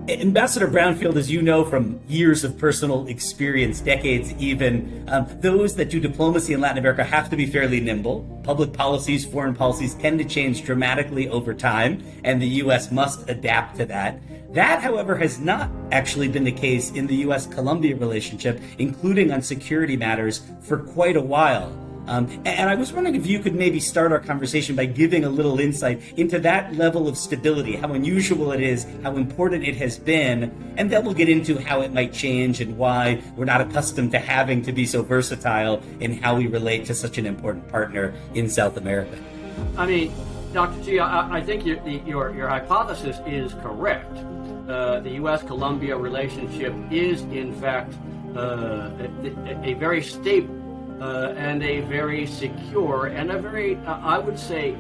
Ambassador Brownfield, as you know from years of personal experience, decades even, those that do diplomacy in Latin America have to be fairly nimble. Public policies, foreign policies tend to change dramatically over time, and the U.S. must adapt to that. That, however, has not actually been the case in the U.S.-Colombia relationship, including on security matters, for quite a while. And I was wondering if you could maybe start our conversation by giving a little insight into that level of stability, how unusual it is, how important it has been, and then we'll get into how it might change and why we're not accustomed to having to be so versatile in how we relate to such an important partner in South America. I mean, Dr. G, I think your hypothesis is correct. The U.S.-Colombia relationship is, in fact, a very stable and a very secure and a very, I would say,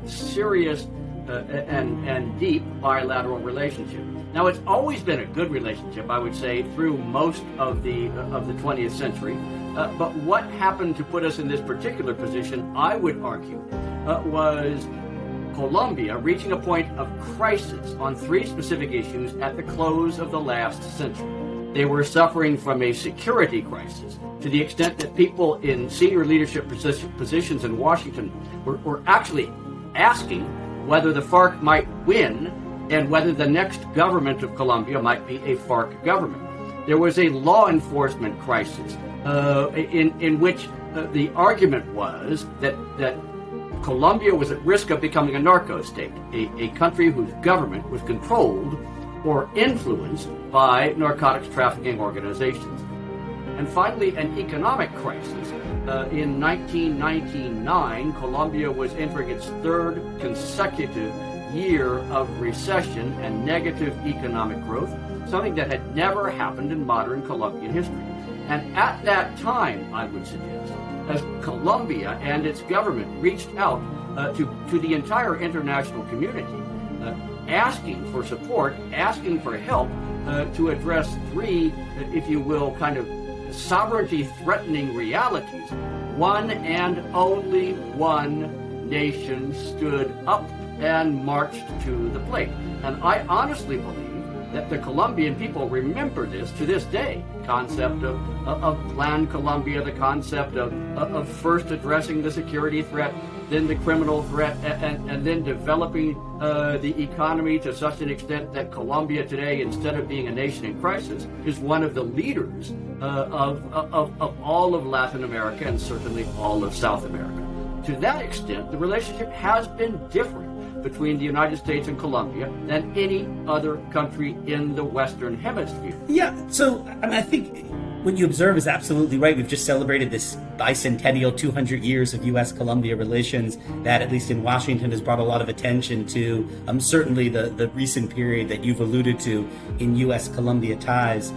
serious and deep bilateral relationship. Now, it's always been a good relationship, I would say, through most of the 20th century. But what happened to put us in this particular position, I would argue, was Colombia reaching a point of crisis on three specific issues at the close of the last century. They were suffering from a security crisis to the extent that people in senior leadership positions in Washington were actually asking whether the FARC might win and whether the next government of Colombia might be a FARC government. There was a law enforcement crisis in which the argument was that Colombia was at risk of becoming a narco state, a country whose government was controlled or influenced by narcotics trafficking organizations. And finally, an economic crisis. In 1999, Colombia was entering its third consecutive year of recession and negative economic growth, something that had never happened in modern Colombian history. And at that time, I would suggest, as Colombia and its government reached out to the entire international community, asking for support, asking for help to address three, if you will, kind of sovereignty-threatening realities. One and only one nation stood up and marched to the plate. And I honestly believe that the Colombian people remember this to this day. Concept of Plan Colombia, the concept of first addressing the security threat, then the criminal threat, and then developing the economy to such an extent that Colombia today, instead of being a nation in crisis, is one of the leaders of all of Latin America and certainly all of South America. To that extent, the relationship has been different between the United States and Colombia than any other country in the Western Hemisphere. Yeah, so I think what you observe is absolutely right. We've just celebrated this bicentennial 200 years of U.S.-Colombia relations that, at least in Washington, has brought a lot of attention to certainly the recent period that you've alluded to in U.S.-Colombia ties.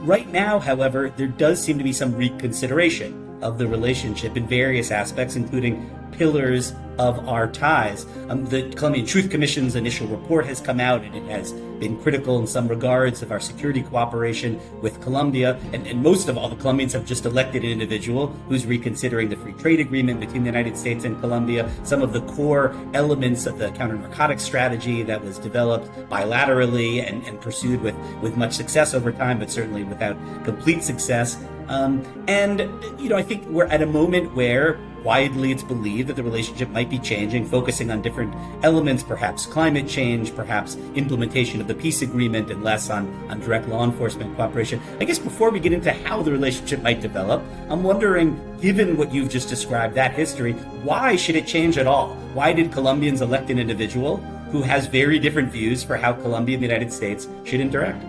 Right now, however, there does seem to be some reconsideration of the relationship in various aspects, including pillars of our ties. The Colombian Truth Commission's initial report has come out, and it has been critical in some regards of our security cooperation with Colombia. And most of all, the Colombians have just elected an individual who's reconsidering the free trade agreement between the United States and Colombia. Some of the core elements of the counter-narcotics strategy that was developed bilaterally and pursued with much success over time, but certainly without complete success. I think we're at a moment where widely it's believed that the relationship might be changing, focusing on different elements, perhaps climate change, perhaps implementation of the peace agreement, and less on direct law enforcement cooperation. I guess before we get into how the relationship might develop, I'm wondering, given what you've just described, that history, why should it change at all? Why did Colombians elect an individual who has very different views for how Colombia and the United States should interact?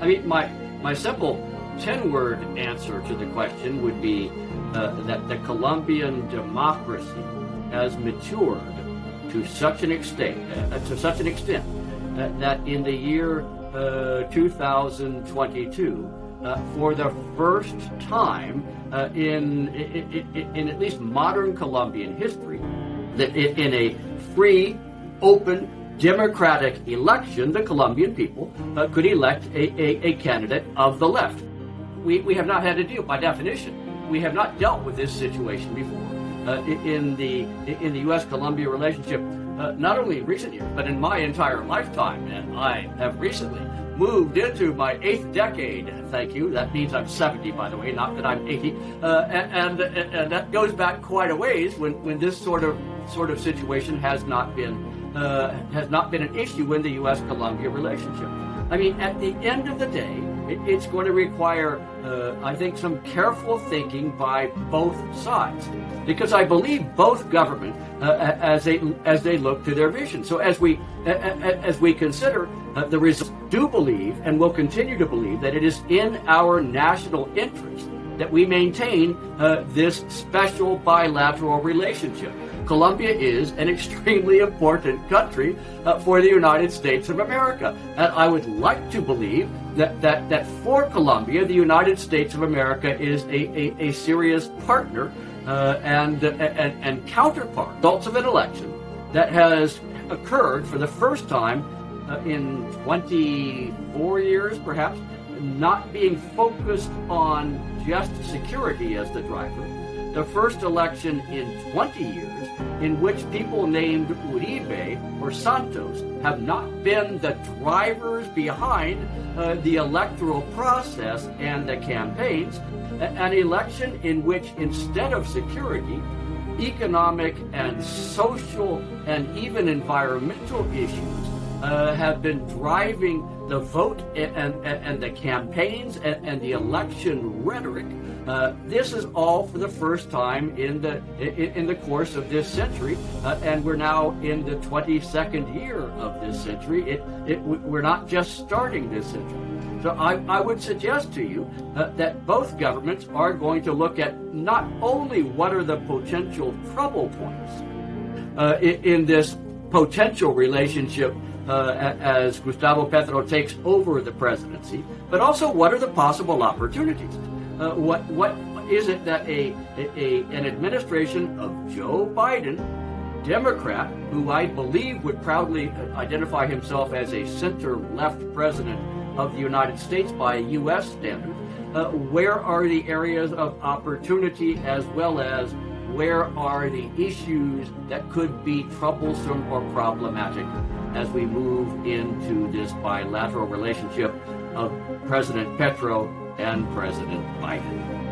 I mean, my simple 10-word answer to the question would be that the Colombian democracy has matured to such an extent that in the year 2022, for the first time in at least modern Colombian history, that in a free, open, democratic election, the Colombian people could elect a candidate of the left. We have not had to deal, by definition, we have not dealt with this situation before. In the U.S.-Colombia relationship, not only in recent years, but in my entire lifetime. And I have recently moved into my 8th decade. Thank you. That means I'm 70, by the way, not that I'm 80. And that goes back quite a ways when this sort of situation has not been an issue in the U.S.-Colombia relationship. I mean, at the end of the day, it's going to require, I think, some careful thinking by both sides, because I believe both governments, as they look to their vision. So as we consider the results, do believe and will continue to believe that it is in our national interest that we maintain this special bilateral relationship. Colombia is an extremely important country for the United States of America. And I would like to believe that for Colombia, the United States of America is a serious partner and counterpart. Results of an election that has occurred for the first time in 24 years, perhaps, not being focused on just security as the driver. The first election in 20 years in which people named Uribe or Santos have not been the drivers behind the electoral process and the campaigns. An election in which, instead of security, economic and social and even environmental issues have been driving the vote and the campaigns and the election rhetoric. This is all for the first time in the course of this century, and we're now in the 22nd year of this century. We're not just starting this century. So I would suggest to you that both governments are going to look at not only what are the potential trouble points in this potential relationship as Gustavo Petro takes over the presidency, but also what are the possible opportunities. What is it that an administration of Joe Biden, Democrat, who I believe would proudly identify himself as a center-left president of the United States by U.S. standards, where are the areas of opportunity as well as where are the issues that could be troublesome or problematic as we move into this bilateral relationship of President Petro and President Biden?